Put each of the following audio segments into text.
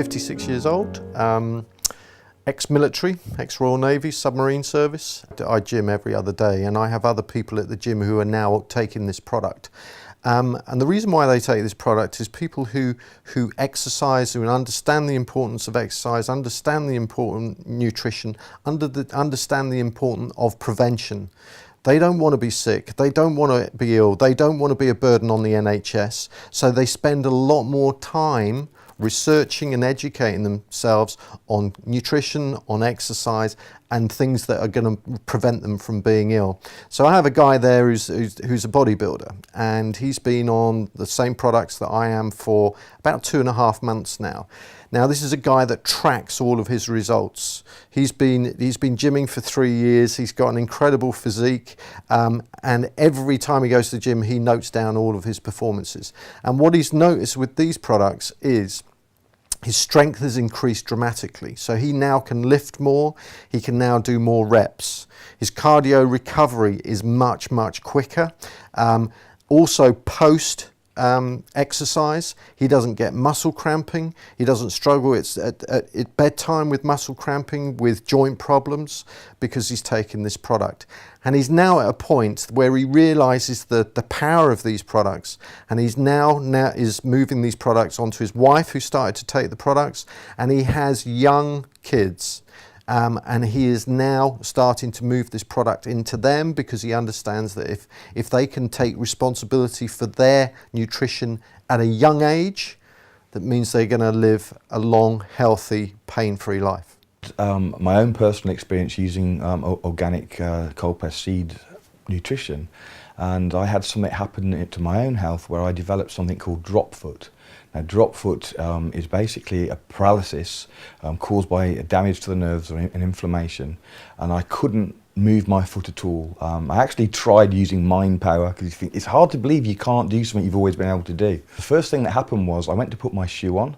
56 years old, ex-military, ex-Royal Navy, submarine service. I gym every other day, and I have other people at the gym who are now taking this product. And the reason why they take this product is people who exercise, who understand the importance of exercise, understand the important nutrition, understand the importance of prevention. They don't want to be sick, they don't want to be ill, they don't want to be a burden on the NHS, so they spend a lot more time researching and educating themselves on nutrition, on exercise, and things that are going to prevent them from being ill. So I have a guy there who's a bodybuilder, and he's been on the same products that I am for about 2.5 months now. Now this is a guy that tracks all of his results. He's been gymming for 3 years, he's got an incredible physique, and every time he goes to the gym he notes down all of his performances. And what he's noticed with these products is his strength has increased dramatically. So he now can lift more, he can now do more reps. His cardio recovery is much quicker. Also post exercise, he doesn't get muscle cramping, he doesn't struggle at bedtime with muscle cramping, with joint problems, because he's taken this product. And he's now at a point where he realizes the power of these products, and he's now is moving these products onto his wife, who started to take the products, and he has young kids. And he is now starting to move this product into them, because he understands that if they can take responsibility for their nutrition at a young age, that means they're going to live a long, healthy, pain-free life. My own personal experience using organic cold-pressed seed nutrition, and I had something happen to my own health where I developed something called drop foot. Now, drop foot is basically a paralysis caused by damage to the nerves or an inflammation, and I couldn't move my foot at all. I actually tried using mind power, because you think it's hard to believe you can't do something you've always been able to do. The first thing that happened was I went to put my shoe on,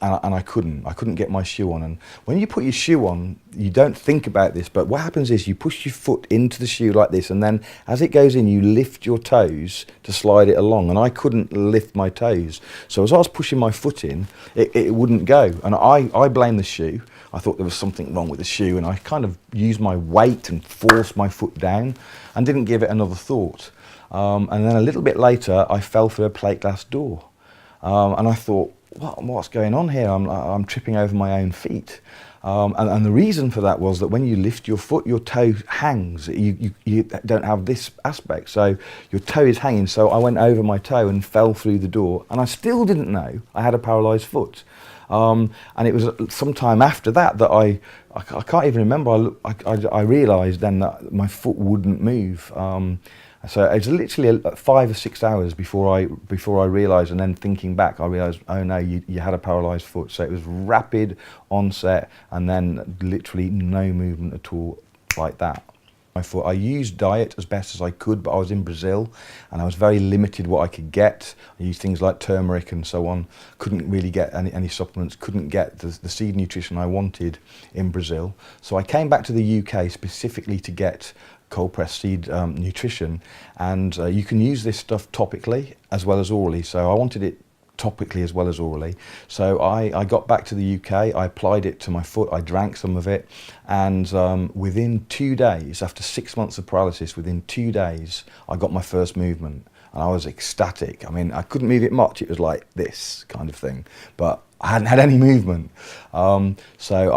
and I couldn't get my shoe on. And when you put your shoe on, you don't think about this, but what happens is you push your foot into the shoe like this, and then as it goes in, you lift your toes to slide it along, and I couldn't lift my toes. So as I was pushing my foot in, it wouldn't go, and I blamed the shoe. I thought there was something wrong with the shoe, and I kind of used my weight and forced my foot down and didn't give it another thought. And then a little bit later, I fell through a plate glass door, and I thought, what's going on here? I'm tripping over my own feet. And the reason for that was that when you lift your foot, your toe hangs. You don't have this aspect, so your toe is hanging. So I went over my toe and fell through the door, and I still didn't know I had a paralysed foot. And it was sometime after that that I can't even remember, I realised then that my foot wouldn't move. So it was literally 5 or 6 hours before I realised, and then thinking back, I realised, oh no, you had a paralysed foot. So it was rapid onset, and then literally no movement at all like that. I used diet as best as I could, but I was in Brazil and I was very limited what I could get. I used things like turmeric and so on. Couldn't really get any supplements, couldn't get the seed nutrition I wanted in Brazil. So I came back to the UK specifically to get cold-pressed seed nutrition, and you can use this stuff topically as well as orally. So I wanted it topically as well as orally. So I got back to the UK, I applied it to my foot, I drank some of it, and within 2 days, after 6 months of paralysis, within 2 days, I got my first movement, and I was ecstatic. I mean, I couldn't move it much, it was like this kind of thing, but I hadn't had any movement. So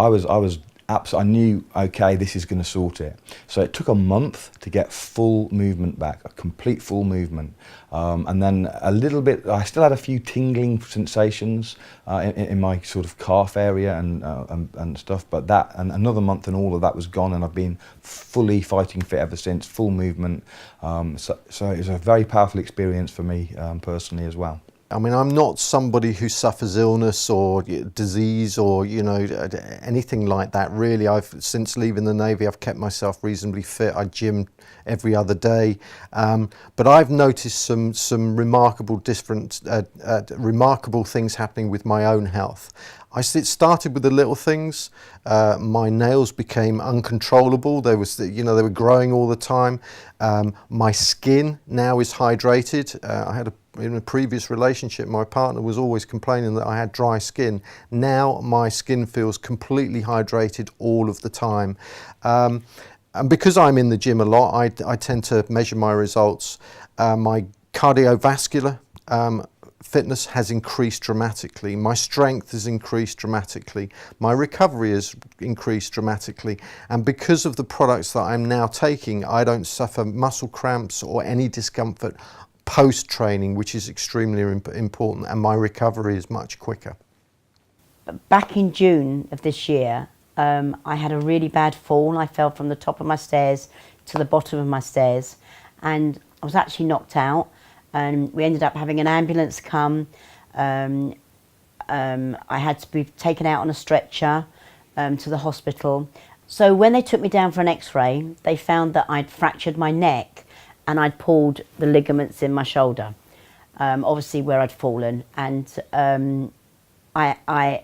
I knew, okay, this is going to sort it. So it took a month to get full movement back, a complete full movement. And then a little bit, I still had a few tingling sensations in my sort of calf area and stuff, but that, and another month and all of that was gone, and I've been fully fighting fit ever since, full movement. So it was a very powerful experience for me personally as well. I mean, I'm not somebody who suffers illness or disease or, you know, anything like that, really. Since leaving the Navy, I've kept myself reasonably fit. I gym every other day. But I've noticed some remarkable things happening with my own health. It started with the little things. My nails became uncontrollable. They were growing all the time. My skin now is hydrated. I had in a previous relationship, my partner was always complaining that I had dry skin. Now my skin feels completely hydrated all of the time. And because I'm in the gym a lot, I tend to measure my results. My cardiovascular fitness has increased dramatically. My strength has increased dramatically. My recovery has increased dramatically. And because of the products that I'm now taking, I don't suffer muscle cramps or any discomfort post-training, which is extremely important, and my recovery is much quicker. Back in June of this year, I had a really bad fall. I fell from the top of my stairs to the bottom of my stairs, and I was actually knocked out. And we ended up having an ambulance come. I had to be taken out on a stretcher to the hospital. So when they took me down for an x-ray, they found that I'd fractured my neck and I'd pulled the ligaments in my shoulder, obviously where I'd fallen. And I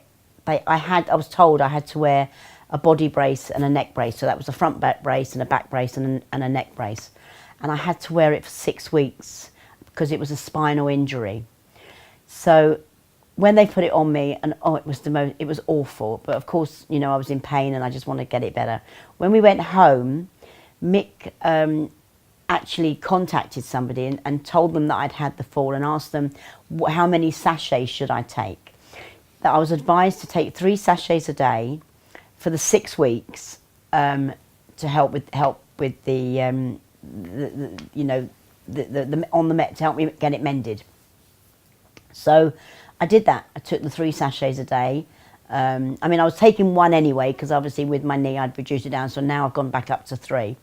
was told I had to wear a body brace and a neck brace. So that was a front back brace and a back brace and a neck brace. And I had to wear it for 6 weeks because it was a spinal injury. So when they put it on me, and it was awful. But of course, you know, I was in pain and I just wanted to get it better. When we went home, Mick actually contacted somebody and told them that I'd had the fall and asked them how many sachets should I take. That I was advised to take 3 sachets a day for the 6 weeks to help with the to help me get it mended. So I did that. I took the 3 sachets a day. I mean, I was taking 1 anyway because obviously with my knee I'd reduced it down, so now I've gone back up to 3.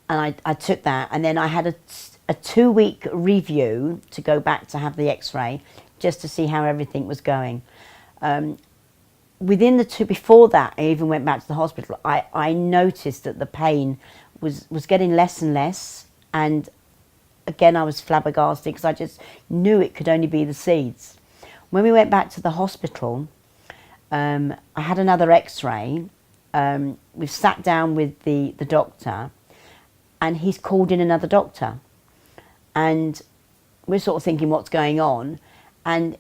And I took that, and then I had a 2-week review to go back to have the x-ray just to see how everything was going. Within the 2, before that I even went back to the hospital, I noticed that the pain was getting less and less, and again I was flabbergasted because I just knew it could only be the seeds. When we went back to the hospital, I had another x-ray. We've sat down with the doctor, and he's called in another doctor, and we're sort of thinking what's going on, and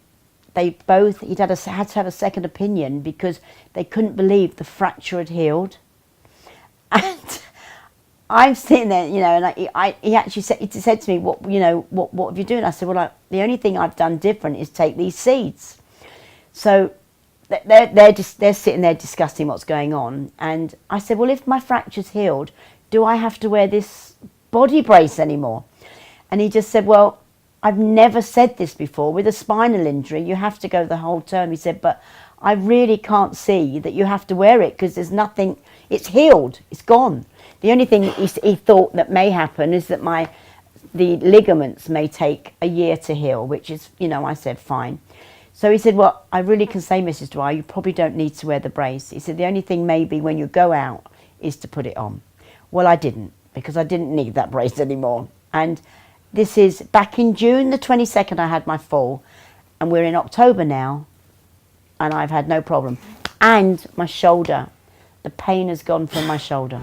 he'd had to have a second opinion because they couldn't believe the fracture had healed. And I'm sitting there, you know, and he actually said to me, what have you done? I said, well, the only thing I've done different is take these seeds. So they're sitting there discussing what's going on. And I said, well, if my fracture's healed, do I have to wear this body brace anymore? And he just said, well, I've never said this before. With a spinal injury, you have to go the whole term. He said, but I really can't see that you have to wear it because there's nothing, it's healed, it's gone. The only thing he thought that may happen is that the ligaments may take a year to heal, which is, you know, I said, fine. So he said, well, I really can say, Mrs. Dwyer, you probably don't need to wear the brace. He said, the only thing maybe when you go out is to put it on. Well, I didn't, because I didn't need that brace anymore. And this is back in June the 22nd, I had my fall, and we're in October now, and I've had no problem. And my shoulder, the pain has gone from my shoulder.